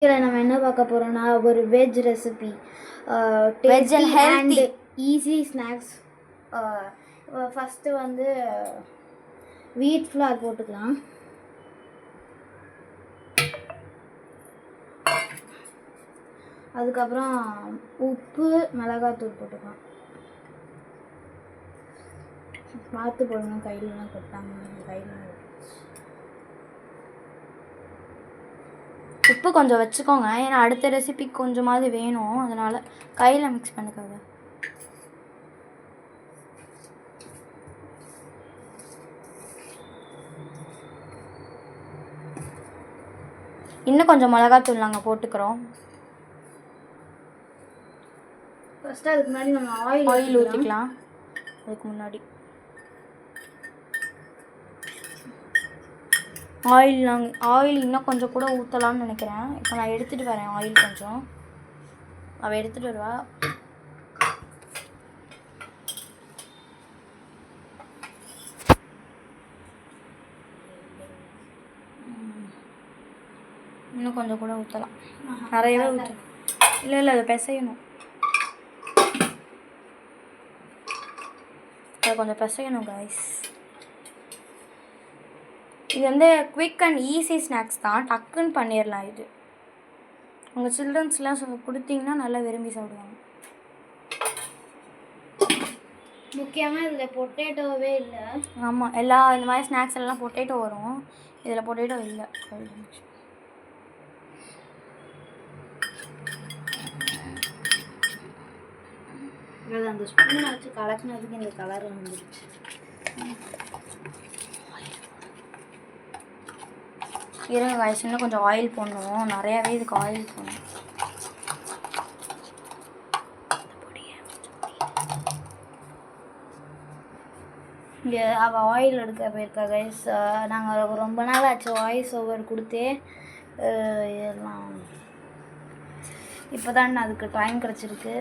இதில் நம்ம என்ன பார்க்க போகிறோம்னா ஒரு veg recipe, veg and healthy easy snacks. First வந்து வீட் ஃப்ளார் போட்டுக்கலாம். அதுக்கப்புறம் உப்பு மிளகாத்தூள் போட்டுக்கலாம். பார்த்து போடணும், கையிலலாம் கொட்டாமல். கையில் உப்பு கொஞ்சம் வச்சுக்கோங்க, ஏன்னா அடுத்த ரெசிபிக்கு கொஞ்சமாவது வேணும், அதனால் கையில் மிக்ஸ் பண்ணிக்கோங்க. இன்னும் கொஞ்சம் மிளகாத்தூள் நாங்கள் போட்டுக்கிறோம். ஃபஸ்ட்டு அதுக்கு முன்னாடி நம்ம ஆயில் ஊற்றிக்கலாம். அதுக்கு முன்னாடி ஆயில் இன்னும் கொஞ்சம் கூட ஊற்றலான்னு நினைக்கிறேன். இப்போ நான் எடுத்துகிட்டு வரேன் ஆயில் கொஞ்சம். அவள் எடுத்துகிட்டு வருவா. இன்னும் கொஞ்சம் கூட ஊற்றலாம், நிறையவே ஊற்றலாம். இல்லை அதை பிசையணும், அதை கொஞ்சம் பிசையணும் கைஸ். இது வந்து குவிக் அண்ட் ஈஸி ஸ்நாக்ஸ் தான், டக்குன்னு பண்ணிடலாம். இது உங்கள் சில்ட்ரன்ஸ்லாம் கொடுத்தீங்கன்னா நல்லா விரும்பி சாப்பிடுவாங்க. முக்கியமாக இதில் பொட்டேட்டோவே இல்லை. ஆமாம், இந்த மாதிரி ஸ்நாக்ஸ் எல்லாம் பொட்டேட்டோ வரும், இதில் பொட்டேட்டோ இல்லை. அந்த ஸ்பூனை வச்சு கலக்கினதுக்கு இந்த கலர் வந்துடுச்சு. இருங்க காய்ச்சி, இன்னும் கொஞ்சம் ஆயில் போடணும், நிறையாவே இதுக்கு ஆயில் போடணும். இங்கே அவள் ஆயில் எடுக்க போயிருக்கா கைஸ். நாங்கள் ரொம்ப நாள் ஆச்சு வாய்ஸ் ஓவர் கொடுத்தே. இதெல்லாம் இப்போ தான் அதுக்கு டைம் கிடச்சிருக்கு.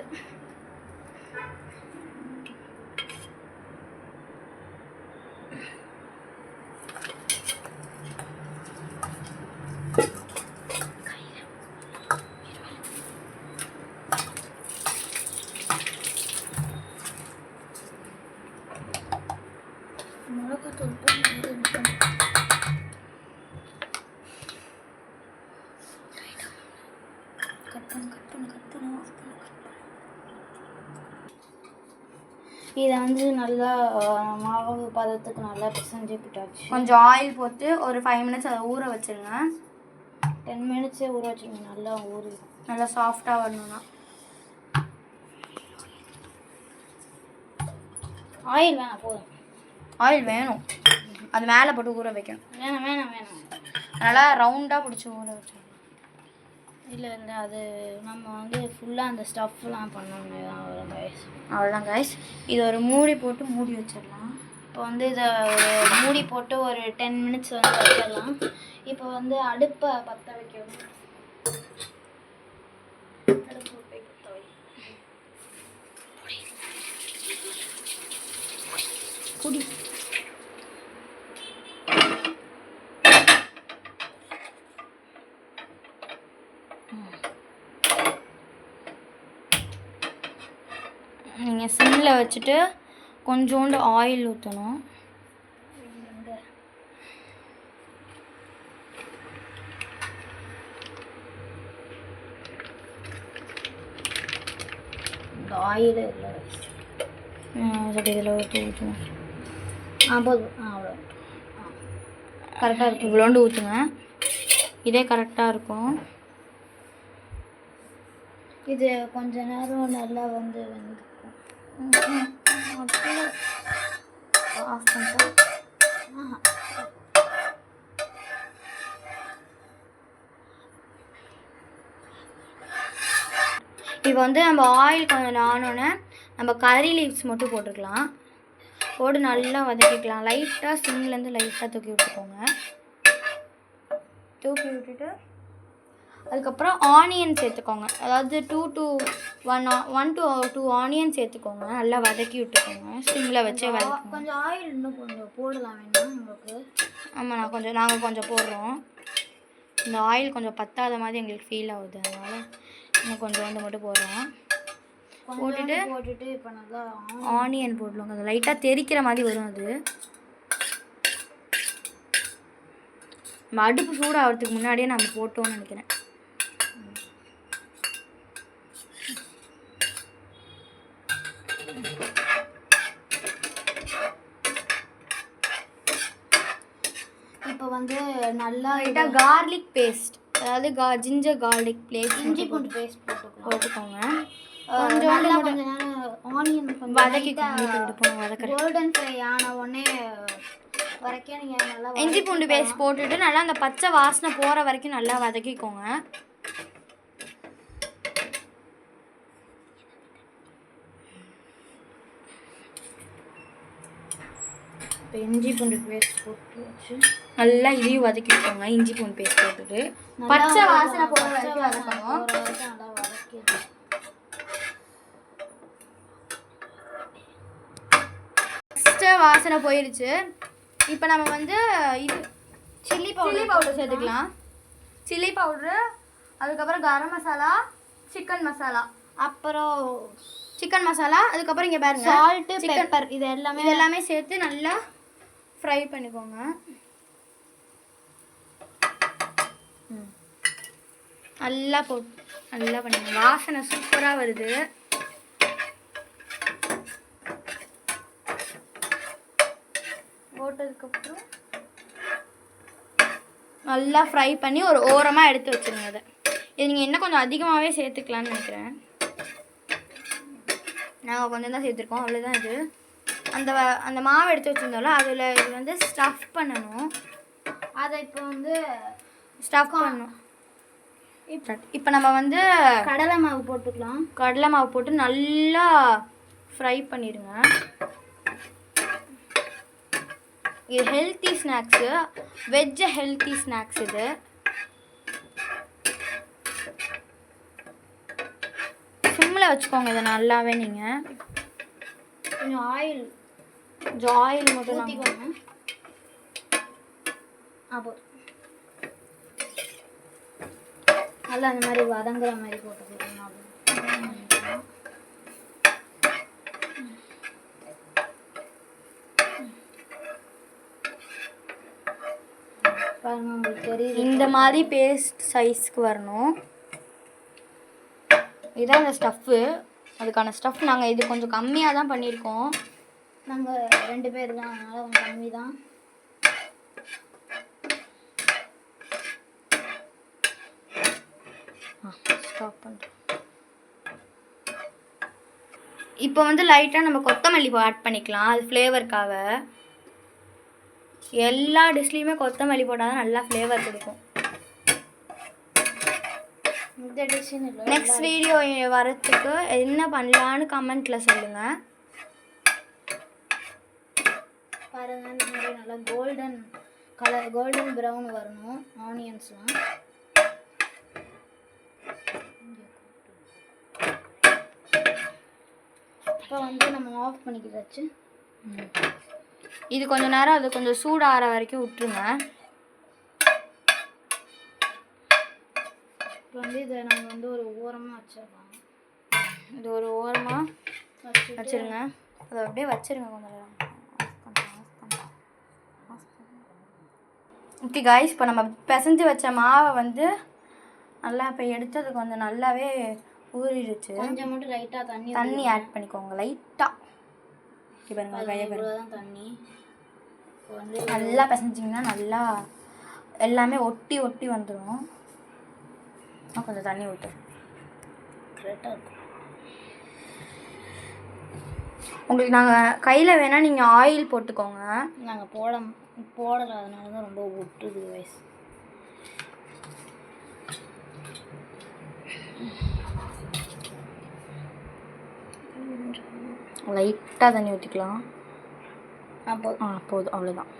இதை வந்து நல்லா மாவு பதத்துக்கு நல்லா பிசைஞ்சு விட்டாச்சு. கொஞ்சம் ஆயில் போட்டு ஒரு 5 மினிட்ஸ் அதை ஊற வச்சுருங்க. 10 மினிட்ஸே ஊற வச்சுருங்க, நல்லா ஊறி நல்லா சாஃப்டாக வரணும்னா. ஆயில் வேணாம், போதும். ஆயில் வேணும், அது மேலே போட்டு ஊற வைக்கணும். வேணாம் நல்லா ரவுண்டாக பிடிச்சி ஊற வச்சிடணும். இல்லை அது நம்ம வந்து ஃபுல்லாக அந்த ஸ்டஃப்லாம் பண்ணணும். அவ்வளோதான் கைஸ். இது ஒரு மூடி போட்டு மூடி வச்சிடலாம். இப்போ வந்து இதை ஒரு மூடி போட்டு ஒரு 10 மினிட்ஸ் வந்து வச்சிடலாம். இப்போ வந்து அடுப்பை பற்ற வைக்கணும். குடி நீங்கள் சிம்மில் வச்சுட்டு கொஞ்சோண்டு ஆயில் ஊற்றணும். இந்த ஆயில் இல்லை சரி, இதில் ஊற்றுவோம். போதும். அவ்வளோ கரெக்டாக இருக்கும். இவ்வளோண்டு ஊற்றுங்க, இதே கரெக்டாக இருக்கும். இது கொஞ்ச நேரம் நல்லா வந்து ஆஃப் பண்ணிட்டு இப்போ வந்து நம்ம ஆயில் கொஞ்சம் ஆனோன்னே நம்ம கறி லீவ்ஸ் மட்டும் போட்டுக்கலாம். போட்டு நல்லா வதக்கிக்கலாம். லைட்டாக சிம்லேருந்து லைட்டாக தூக்கி விட்டுக்கோங்க. தூக்கி விட்டுட்டு அதுக்கப்புறம் ஆனியன் சேர்த்துக்கோங்க. அதாவது 1 to 2 ஆனியன் சேர்த்துக்கோங்க. நல்லா வதக்கி விட்டுக்கோங்க, சிம்மில் வச்சே வதக்கி. கொஞ்சம் ஆயில் இன்னும் கொஞ்சம் போடலாம் வேண்டாம் உங்களுக்கு? ஆமாம், நாங்கள் கொஞ்சம் போடுறோம். இந்த ஆயில் கொஞ்சம் பத்தாத மாதிரி எங்களுக்கு ஃபீல் ஆகுது, அதனால் இன்னும் கொஞ்சம் மட்டும் போடுறோம். போட்டுட்டு இப்போ நல்லா ஆனியன் போடலாம். கொஞ்சம் லைட்டாக தெறிக்கிற மாதிரி வரும். அது நம்ம அடுப்பு சூடாகிறதுக்கு முன்னாடியே நம்ம போட்டோம்னு நினைக்கிறேன். இப்போ வந்து நல்லா லைட்டாக கார்லிக் பேஸ்ட், அதாவது ஜிஞ்சர் கார்லிக் பேஸ்ட், இஞ்சி பூண்டு பேஸ்ட் போட்டுக்கோங்க. கொஞ்சம் ஆனியன் கொஞ்சம் வதக்கிறேன். கோல்டன் ஃப்ரை ஆன உடனே வரைக்கும் நீங்கள் நல்லா இஞ்சி பூண்டு பேஸ்ட் போட்டுட்டு நல்லா அந்த பச்சை வாசனை போகிற வரைக்கும் நல்லா வதக்கிக்கோங்க. இப்போ இஞ்சி பூண்டு பேஸ்ட் போட்டு வச்சு நல்லா இதையும் வதக்கிக்கோங்க. இஞ்சி பூண்டு பேஸ்ட் போட்டுட்டு பச்சை வாசனை போகிற வரைக்கும் வதக்கணும். நல்லா வதக்கி பச்சை வாசனை போயிடுச்சு. இப்போ நம்ம வந்து இது சில்லி பவுடர் சேர்த்துக்கலாம். சில்லி பவுட்ரு, அதுக்கப்புறம் கரம் மசாலா, சிக்கன் மசாலா, அதுக்கப்புறம் இங்கே பாருங்க சால்ட்டு, பெப்பர், இது எல்லாமே சேர்த்து நல்லா ஃப்ரை பண்ணிக்கோங்க. நல்லா பண்ணிக்கோங்க. வாசனை சூப்பராக வருது. போட்டதுக்கப்புறம் நல்லா ஃப்ரை பண்ணி ஒரு ஓரமாக எடுத்து வச்சுருங்க. அதை இது நீங்கள் இன்னும் கொஞ்சம் அதிகமாகவே சேர்த்துக்கலான்னு நினைக்கிறேன். நாங்கள் கொஞ்சம் தான் சேர்த்துருக்கோம், அவ்வளோதான். இது அந்த மாவு எடுத்து வச்சுருந்தோம்ல, அதில் இது வந்து ஸ்டஃப் பண்ணணும். அதை இப்போ வந்து ஸ்டஃப் பண்ணணும். இப்போ நம்ம வந்து கடலை மாவு போட்டுக்கலாம். கடலை மாவு போட்டு நல்லா ஃப்ரை பண்ணிடுங்க. இது healthy snacks, veg healthy snacks. இது சிம்மில் வச்சுக்கோங்க. இதை நல்லாவே நீங்கள் கொஞ்சம் ஆயில் மட்டும் ஊற்றிக்கோங்க. அப்போ நல்லா அந்த மாதிரி வதங்குற மாதிரி போட்டுக்கோங்க. பாருங்க, உங்களுக்கு தெரியுது, இந்த மாதிரி பேஸ்ட் சைஸ்க்கு வரணும். இதுதான் அந்த ஸ்டஃப்பு. அதுக்கான ஸ்டஃப் நாங்கள் இது கொஞ்சம் கம்மியாக தான் பண்ணியிருக்கோம். நாங்கள் 2 பேர் தான், அதனால் கொஞ்சம் கம்மி தான். ஸ்டாப் பண்ணுறோம். இப்போ வந்து லைட்டாக நம்ம கொத்தமல்லி ஆட் பண்ணிக்கலாம். அது ஃப்ளேவருக்காக. எல்லா டிஷ்லேயுமே கொத்தமல்லி போட்டால் தான் நல்லா ஃப்ளேவர் கொடுக்கும். இந்த டிஷ்ஷுன்னு இல்லை, நெக்ஸ்ட் வீடியோ வரத்துக்கு என்ன பண்ணலான்னு கமெண்ட்டில் சொல்லுங்கள். பாருங்கள், இந்த மாதிரி நல்லா கோல்டன் ப்ரௌன் வரணும் ஆனியன்ஸ்லாம். இப்போ வந்து நம்ம ஆஃப் பண்ணிக்கிட்டாச்சு. இது கொஞ்சம் நேரம் அது கொஞ்சம் சூடாகிற வரைக்கும் விட்டுருங்க. இப்போ வந்து இதை நம்ம வந்து ஒரு ஓரமாக வச்சிடலாம். இது ஒரு ஓரமாக வச்சுருங்க. அதை அப்படியே வச்சுருங்க கொஞ்சம் நேரம். ஓகே காய்ஸ், இப்போ நம்ம பிசைஞ்சு வச்ச மாவை வந்து நல்லா இப்போ எடுத்து அது கொஞ்சம் நல்லாவே ஊறிடுச்சு. கொஞ்சம் மட்டும் லைட்டாக தண்ணி ஆட் பண்ணிக்கோங்க. லைட்டாக தான் தண்ணி. இப்போ வந்து நல்லா பிசைஞ்சிங்கன்னா நல்லா எல்லாமே ஒட்டி வந்துடும். கொஞ்சம் தண்ணி ஊற்று. கரெக்டாக இருக்கும். உங்களுக்கு நாங்கள் கையில் வேணால் நீங்கள் ஆயில் போட்டுக்கோங்க. நாங்கள் போடலை, அதனால தான் ரொம்ப ஒட்டுது வயசு. லைட்டாக தண்ணி ஊற்றிக்கலாம். போதும், அவ்வளோதான்.